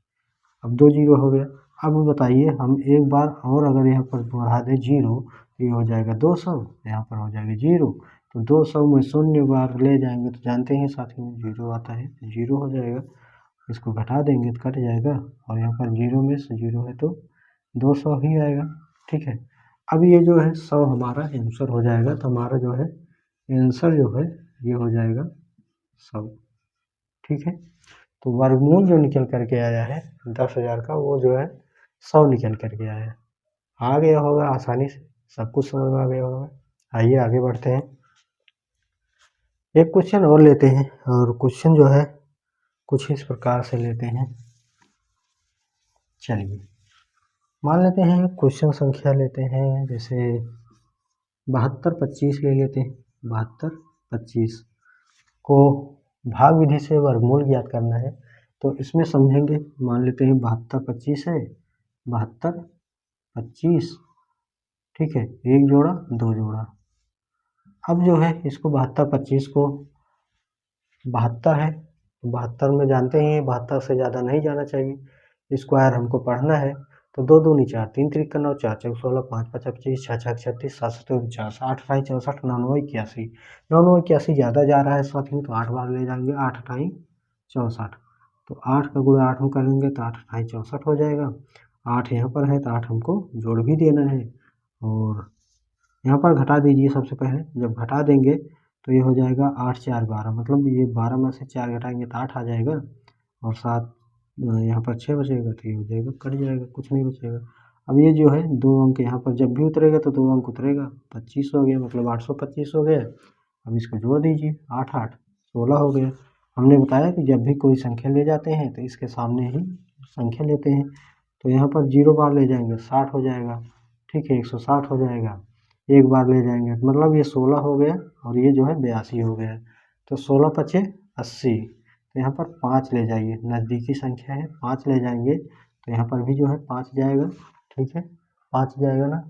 अब 2 जीरो हो गया। अब बताइए हम एक बार और अगर यहाँ पर बढ़ा दें 0, तो ये हो जाएगा 200, यहाँ पर हो जाएगा 0। तो 200 में शून्य बार ले जाएंगे तो जानते हैं साथ में 0 आता है, 0 हो जाएगा। इसको घटा देंगे तो कट जाएगा, और यहाँ पर 0 में से 0 है तो 200 ही आएगा, ठीक है। अब ये जो है 100 हमारा आंसर हो जाएगा। तो हमारा जो है आंसर जो है ये हो जाएगा 100, ठीक है। तो वर्गमूल जो निकल करके आया है 10,000 का, वो जो है 100 निकल करके आया है। आ गया होगा आसानी से, सब कुछ समझ में आ गया होगा। आइए आगे बढ़ते हैं, एक क्वेश्चन और लेते हैं। और क्वेश्चन जो है कुछ इस प्रकार से लेते हैं। चलिए मान लेते हैं क्वेश्चन संख्या लेते हैं, जैसे 7225 ले लेते हैं। 7225 को भाग विधि से वर्गमूल ज्ञात करना है। तो इसमें समझेंगे, मान लेते हैं 7225 है, 7225, ठीक है, एक जोड़ा दो जोड़ा। अब जो है इसको 7225 को 72 है, तो 72 में जानते हैं 72 से ज़्यादा नहीं जाना चाहिए। स्क्वायर हमको पढ़ना है, तो 2 दूनी 4, 3 त्रिक 9, 4 चौक 16, 5 5 25, 6 6 36, 7 7 49, 8 अठाई 64, 99 81। 99 81 ज़्यादा जा रहा है साथ में, तो 8 बार ले जाएंगे, 8 अठाई 64। तो 8 का गुणा 8 में करेंगे तो 8 अठाई 64 हो जाएगा। 8 यहाँ पर है तो 8 हमको जोड़ भी देना है, और यहाँ पर घटा दीजिए सबसे पहले। जब घटा देंगे तो ये हो जाएगा 8 4 12, मतलब ये 12 में से 4 घटाएंगे तो 8 आ जाएगा, और 7 यहाँ पर 6 बचेगा, तो ये हो जाएगा, कट जाएगा, कुछ नहीं बचेगा। अब ये जो है 2 अंक यहाँ पर जब भी उतरेगा तो 2 अंक उतरेगा, 25 हो गया, मतलब 825 हो गया। अब इसको जोड़ दीजिए, 8 8 16 हो गया। हमने बताया कि जब भी कोई संख्या ले जाते हैं तो इसके सामने ही संख्या लेते हैं। तो यहाँ पर 0 बार ले जाएंगे 60 हो जाएगा, ठीक है, 160 हो जाएगा। एक बार ले जाएंगे मतलब ये 16 हो गया, और ये जो है 82 हो गया। तो 16 पचे 80, तो यहाँ पर 5 ले जाइए, नज़दीकी संख्या है, 5 ले जाएंगे तो यहाँ पर भी जो है 5 जाएगा, ठीक है, 5 जाएगा ना।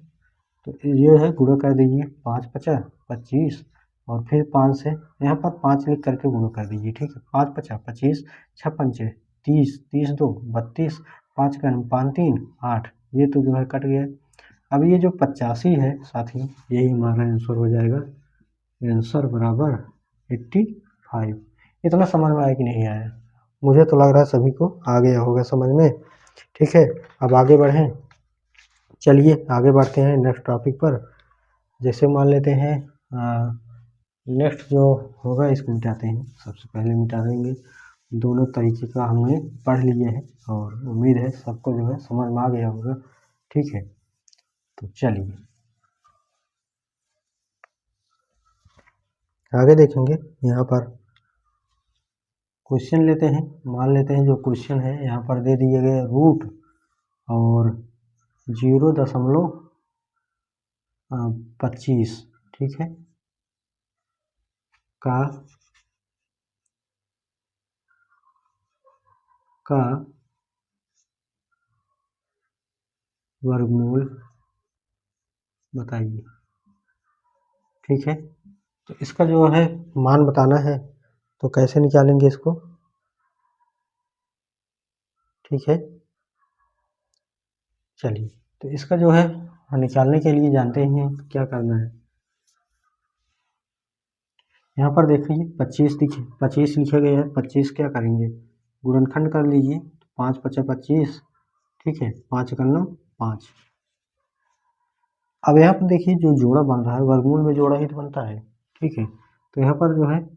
तो ये है गुणा कर दीजिए, 5 पचा 25, और फिर 5 से यहाँ पर 5 लिख करके गुणा कर दीजिए, ठीक है। 5 पचा 25, 6 पंचे 30, 30 2 32, 5 का 5 3 8, ये तो जो है कट गया। अब ये जो 85 है साथियों, यही हमारा आंसर हो जाएगा। आंसर बराबर 85। इतना समझ में आया कि नहीं आया? मुझे तो लग रहा है सभी को आ गया होगा समझ में, ठीक है। अब आगे बढ़ें, चलिए आगे बढ़ते हैं नेक्स्ट टॉपिक पर। जैसे मान लेते हैं नेक्स्ट जो होगा इसको मिटाते हैं, सबसे पहले मिटा देंगे। दोनों तरीके का हमने पढ़ लिए हैं, और उम्मीद है सबको जो है समझ में आ गया होगा, ठीक है। तो चलिए आगे देखेंगे। यहाँ पर क्वेश्चन लेते हैं, मान लेते हैं जो क्वेश्चन है यहाँ पर दे दिए गए रूट और 0.25, ठीक है, का वर्गमूल बताइए। ठीक है, तो इसका जो है मान बताना है, तो कैसे निकालेंगे इसको। ठीक है, चलिए, तो इसका जो है निकालने के लिए जानते ही हैं क्या करना है। यहाँ पर देखिए 25 लिखे गए हैं। 25 क्या करेंगे, गुणनखंड कर लीजिए। 5 पचा 25, ठीक है, 5 का 9 5। अब यहाँ पर देखिए जो जोड़ा बन रहा है, वर्गमूल में जोड़ा ही तो बनता है। ठीक है, तो यहाँ पर जो है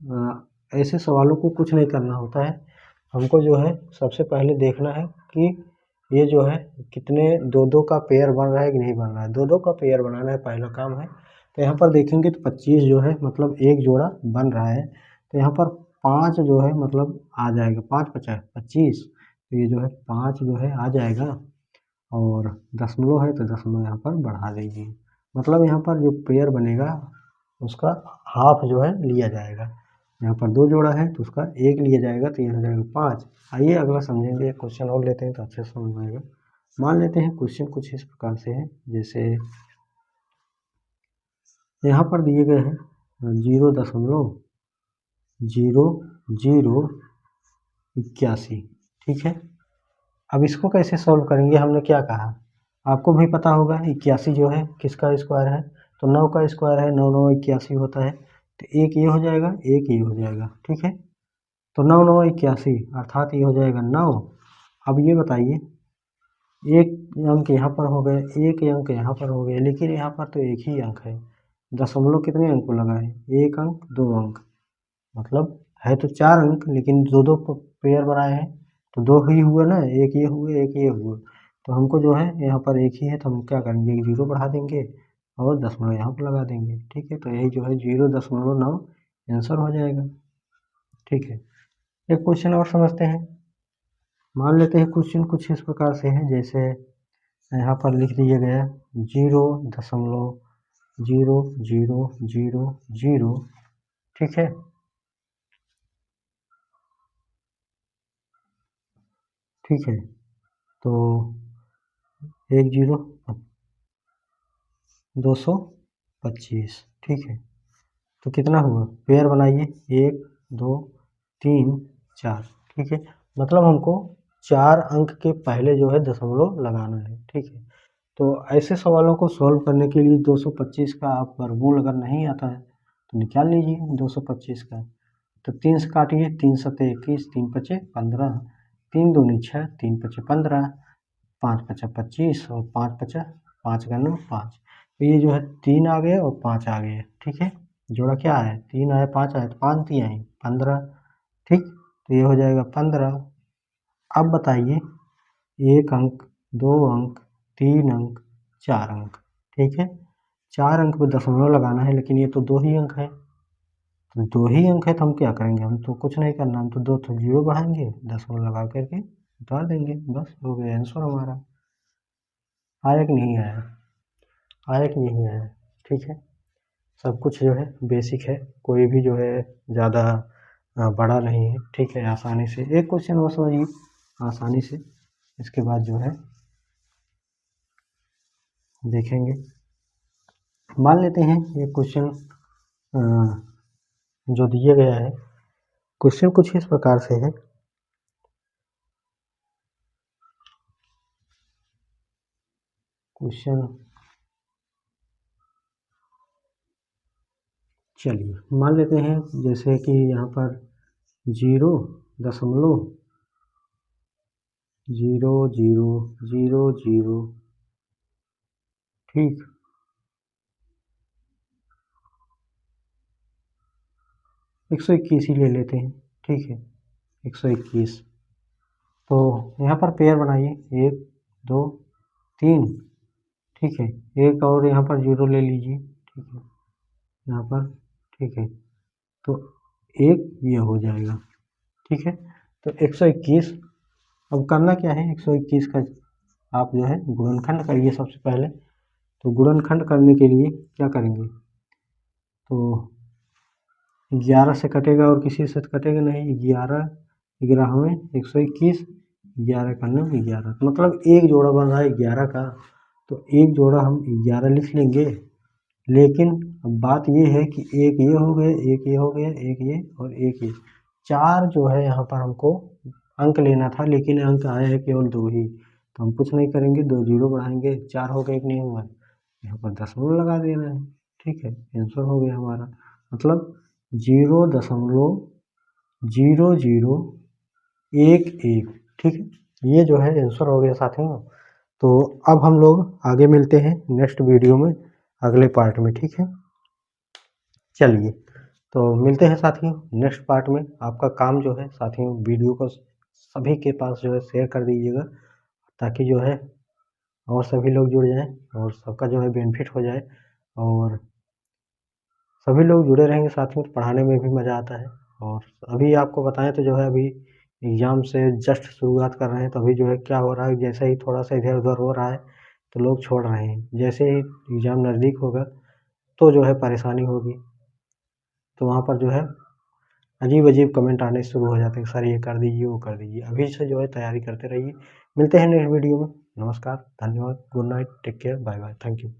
ऐसे सवालों को कुछ नहीं करना होता है। हमको जो है सबसे पहले देखना है कि ये जो है कितने दो दो का पेयर बन रहा है कि नहीं बन रहा है। दो दो का पेयर बनाना है, पहला काम है। तो यहाँ पर देखेंगे तो 25 जो है मतलब एक जोड़ा बन रहा है। तो यहाँ पर 5 जो है मतलब आ जाएगा, 5 पचा 25, तो ये जो है 5 जो है आ जाएगा। और दशमलव है तो दशमलव यहाँ पर बढ़ा दीजिए। मतलब यहाँ पर जो पेयर बनेगा उसका हाफ जो है लिया जाएगा। यहाँ पर 2 जोड़ा है तो उसका 1 लिया जाएगा, तो ये हो जाएगा 5। आइए अगला समझेंगे। एक क्वेश्चन और लेते हैं तो अच्छे से समझ आएगा। मान लेते हैं क्वेश्चन कुछ इस प्रकार से है, जैसे यहाँ पर दिए गए हैं 0.0081। ठीक है, अब इसको कैसे सॉल्व करेंगे, हमने क्या कहा आपको भी पता होगा। 81 जो है किसका स्क्वायर है, तो 9 का स्क्वायर है। 9 9 81 होता है, तो एक ये हो जाएगा, एक ये हो जाएगा। ठीक है, तो 9 9 81 अर्थात ये हो जाएगा 9। अब ये बताइए, एक अंक यहाँ पर हो गए, एक अंक यहाँ पर हो गए, लेकिन यहाँ पर तो एक ही अंक है। दशमलव कितने अंक को लगा है, एक अंक 2 अंक, मतलब है तो 4 अंक, लेकिन दो दो पेयर बनाए हैं तो 2 ही हुए ना, एक ये हुए एक ये हुए। तो हमको जो है यहाँ पर एक ही है, तो हम क्या करेंगे, 0 बढ़ा देंगे और दशमलव यहाँ पर लगा देंगे। ठीक है, तो यही जो है 0.9 आंसर हो जाएगा। ठीक है, एक क्वेश्चन और समझते हैं। मान लेते हैं क्वेश्चन कुछ इस प्रकार से है, जैसे यहाँ पर लिख दिया गया 0.0000। ठीक है, ठीक है, तो 10 225। ठीक है, तो कितना हुआ, पेयर बनाइए 1 2 3 4। ठीक है, मतलब हमको 4 अंक के पहले जो है दशमलव लगाना है। ठीक है, तो ऐसे सवालों को सॉल्व करने के लिए 225 का आप वर्गमूल अगर नहीं आता है तो निकाल लीजिए 225 का। तो 3 से काटिए, 3 सत्ते 21, 3 पचे 15, 3 दूनी 6, 3 पचे 15, 5 पचा 25 और 5 पचा 5 का 9 5। तो ये जो है 3 आ गए और 5 आ गए। ठीक है, जोड़ा क्या है, 3 आया 5 आया, तो 5 3 आए 15। ठीक, तो ये हो जाएगा 15। अब बताइए, 1 अंक 2 अंक 3 अंक 4 अंक। ठीक है, 4 अंक पे दशमलव लगाना है, लेकिन ये तो 2 ही अंक है। तो 2 ही अंक है तो हम क्या करेंगे, हम तो कुछ नहीं करना, हम तो 2 तो 0 बढ़ाएंगे, दशमलव लगा करके उतार देंगे, बस हो गया आंसर हमारा। आया कि नहीं आया, आया कि नहीं आया। ठीक है, सब कुछ जो है बेसिक है, कोई भी जो है ज़्यादा बड़ा नहीं है। ठीक है, आसानी से एक क्वेश्चन और समझिए आसानी से, इसके बाद जो है देखेंगे। मान लेते हैं ये क्वेश्चन जो दिया गया है, क्वेश्चन कुछ इस प्रकार से है। क्वेश्चन चलिए मान लेते हैं जैसे कि यहाँ पर 0.0000। ठीक, 121 ही ले लेते हैं। ठीक है, 121। तो यहाँ पर पेयर बनाइए 1 2 3। ठीक है, एक और यहाँ पर 0 ले लीजिए। ठीक है, यहाँ पर, ठीक है, तो एक ये हो जाएगा। ठीक है, तो 121। अब करना क्या है, 121 का आप जो है गुणनखंड करिए सबसे पहले। तो गुणनखंड करने के लिए क्या करेंगे, तो 11 से कटेगा और किसी से कटेगा नहीं। 11 11 में 121, 11 का 9 11, मतलब एक जोड़ा बन रहा है 11 का तो एक जोड़ा हम 11 लिख लेंगे, लेकिन अब बात ये है कि एक ये हो गए, एक ये हो गया, एक ये और एक ये, 4 जो है यहाँ पर हमको अंक लेना था, लेकिन अंक आया है केवल 2 ही। तो हम कुछ नहीं करेंगे, 2 जीरो बढ़ाएंगे, 4 हो गए, एक नहीं हुआ, यहाँ पर दशमलव लगा देना है। ठीक है, आंसर हो गया हमारा, मतलब 0.0011। ठीक है, ये जो है आंसर हो गया साथियों। तो अब हम लोग आगे मिलते हैं नेक्स्ट वीडियो में, अगले पार्ट में। ठीक है, चलिए तो मिलते हैं साथियों नेक्स्ट पार्ट में। आपका काम जो है साथियों, वीडियो को सभी के पास जो है शेयर कर दीजिएगा, ताकि जो है और सभी लोग जुड़ जाएं और सबका जो है बेनिफिट हो जाए, और सभी लोग जुड़े रहेंगे साथ में, पढ़ाने में भी मज़ा आता है। और अभी आपको बताएं तो जो है अभी एग्ज़ाम से जस्ट शुरुआत कर रहे हैं, तो अभी जो है क्या हो रहा है, जैसे ही थोड़ा सा इधर उधर हो रहा है तो लोग छोड़ रहे हैं, जैसे ही एग्ज़ाम नज़दीक होगा तो जो है परेशानी होगी, तो वहाँ पर जो है अजीब अजीब कमेंट आने शुरू हो जाते हैं, सर ये कर दीजिए, वो कर दीजिए। अभी से जो है तैयारी करते रहिए। मिलते हैं नेक्स्ट वीडियो में। नमस्कार, धन्यवाद, good night, take care, bye bye, thank you.